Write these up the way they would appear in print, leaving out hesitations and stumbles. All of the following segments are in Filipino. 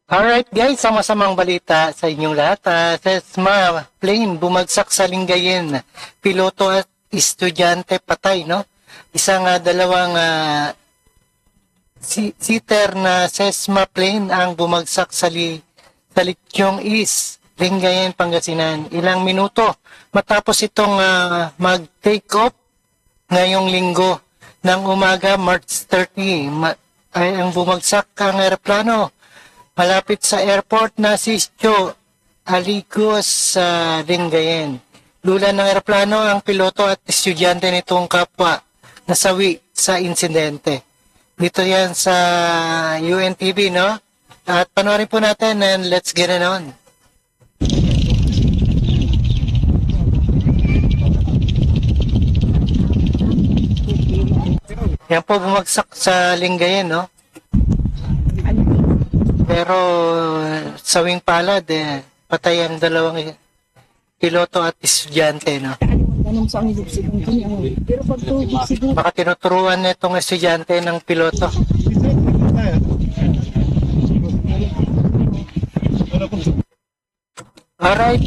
Alright guys, sama-samang balita sa inyong lahat. Sesma plane bumagsak sa Lingayen. Piloto at estudyante patay, no? Isang dalawang seater na Sesma plane ang bumagsak sa Litchong East, Lingayen, Pangasinan. Ilang minuto matapos itong mag-take off ngayong linggo ng umaga, March 30, ay ang bumagsak ang eroplano malapit sa airport na Sitio Aligos sa Lingayen. Lula ng eroplano ang piloto at estudyante nitong kapwa nasawi sa insidente. Dito yan sa UNTV, no? At panoorin po natin and let's get it on. Yan po bumagsak sa Lingayen, no? Pero sawing palad, patay ang dalawang piloto at estudyante, no? Baka tinuturuan na itong estudyante ng piloto. Alright.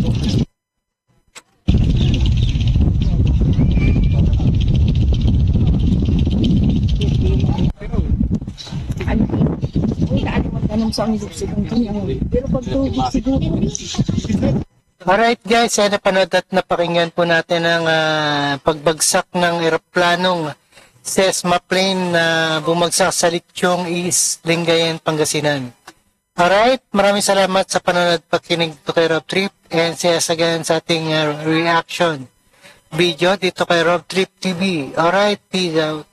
Alright guys, napanood at napakinggan po natin ang pagbagsak ng eroplanong Sesma plane na bumagsak sa Litchong East, Lingayen, Pangasinan. Alright, maraming salamat sa panonood pakinig dito kay Rob Trip and sayasagan sa ating reaction video dito kay Rob Trip TV. Alright, peace out.